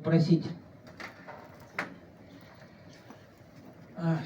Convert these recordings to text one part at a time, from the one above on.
попросить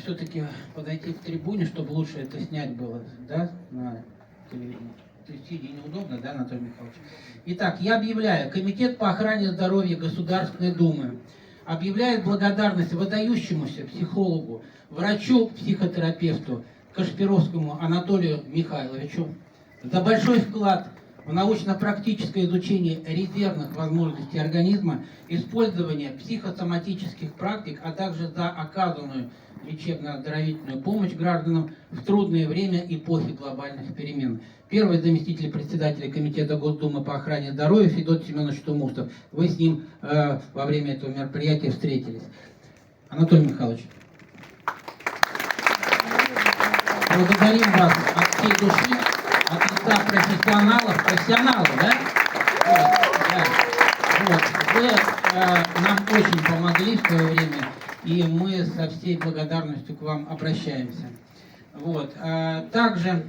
все-таки подойти к трибуне, чтобы лучше это снять было, да, на телевидении. То есть сидя неудобно, да, Анатолий Михайлович? Итак, я объявляю, Комитет по охране здоровья Государственной Думы объявляет благодарность выдающемуся психологу, врачу, психотерапевту Кашпировскому Анатолию Михайловичу за большой вклад в научно-практическое изучение резервных возможностей организма, использование психосоматических практик, а также за оказанную лечебно-оздоровительную помощь гражданам в трудное время эпохи глобальных перемен. Первый заместитель председателя Комитета Госдумы по охране здоровья Федот Семенович Тумустов. Вы с ним во время этого мероприятия встретились. Анатолий Михайлович, благодарим вас от всей души, от лица профессионалов, да? Вот. Вы нам очень помогли в свое время, и мы со всей благодарностью к вам обращаемся. Вот. Также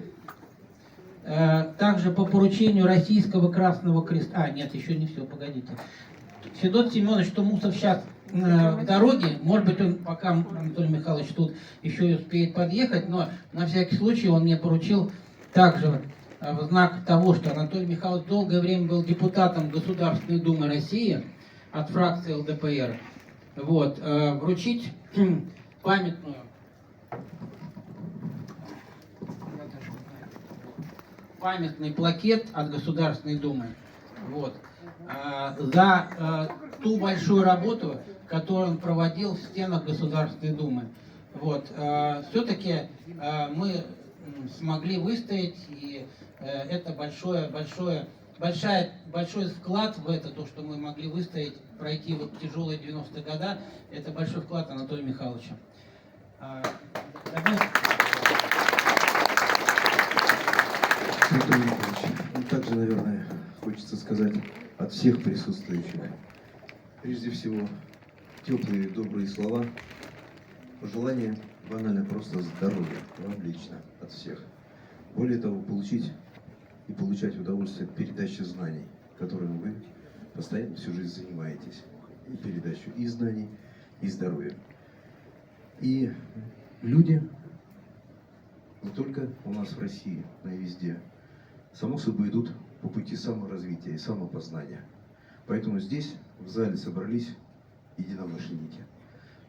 по поручению Российского Красного Креста... нет, еще не все, погодите. Федот Семенович Тумусов сейчас в дороге, может быть, он пока Анатолий Михайлович тут еще и успеет подъехать, но на всякий случай он мне поручил также в знак того, что Анатолий Михайлович долгое время был депутатом Государственной Думы России от фракции ЛДПР, вот, вручить памятный плакет от Государственной Думы, вот, за ту большую работу, которую он проводил в стенах Государственной Думы. Вот, все-таки мы смогли выстоять, и это большой вклад в это, то, что мы могли выстоять, пройти вот тяжелые 90-е годы, это большой вклад Анатолия Михайловича. Анатолий Михайлович, также, наверное, хочется сказать от всех присутствующих. Прежде всего, теплые, добрые слова, пожелания банально просто здоровья вам лично, от всех. Более того, получить и получать удовольствие от передачи знаний, которым вы постоянно всю жизнь занимаетесь. И передачу и знаний, и здоровья. И люди, не только у нас в России, но и везде, само собой идут по пути саморазвития и самопознания. Поэтому здесь, в зале, собрались единомышленники,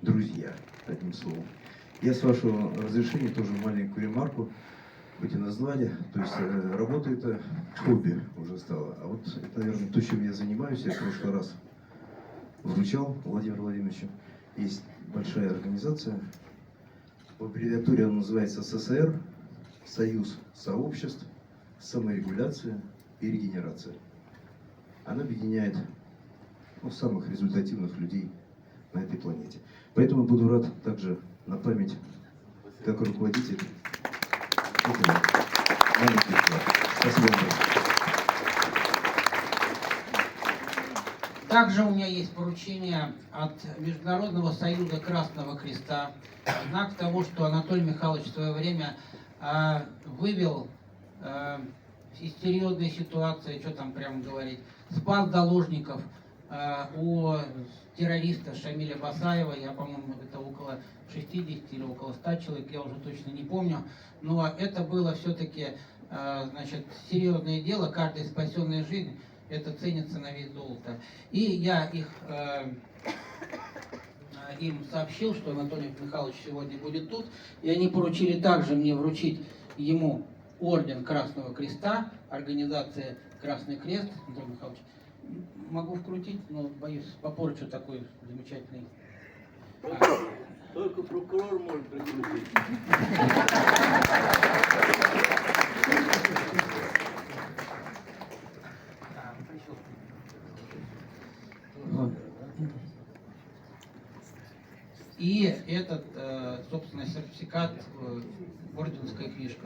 друзья, одним словом. Я, с вашего разрешения, тоже маленькую ремарку, хоть и назвали, то есть работа это хобби уже стало. А вот это, наверное, то, чем я занимаюсь. Я в прошлый раз вручал Владимиру Владимировичу. Есть большая организация, в аббревиатуре она называется ССР, Союз сообществ, саморегуляция и регенерация. Она объединяет самых результативных людей на этой планете. Поэтому буду рад также на память, как руководитель, маленький вклад. Спасибо вам. Также у меня есть поручение от Международного союза Красного Креста. Знак того, что Анатолий Михайлович в свое время вывел из серьезной ситуации, что там прямо говорить, спас заложников у террориста Шамиля Басаева. Я, по-моему, это около 60 или около 100 человек, я уже точно не помню. Но это было все-таки, значит, серьезное дело. Каждая спасенная жизнь, это ценится на вес золота. И я им сообщил, что Анатолий Михайлович сегодня будет тут, и они поручили также мне вручить ему орден Красного Креста, организация Красный Крест. Анатолий Михайлович, могу вкрутить, но боюсь, попорчу такой замечательный. Только прокурор может прикрутить. И этот, собственно, сертификат, орденская книжка.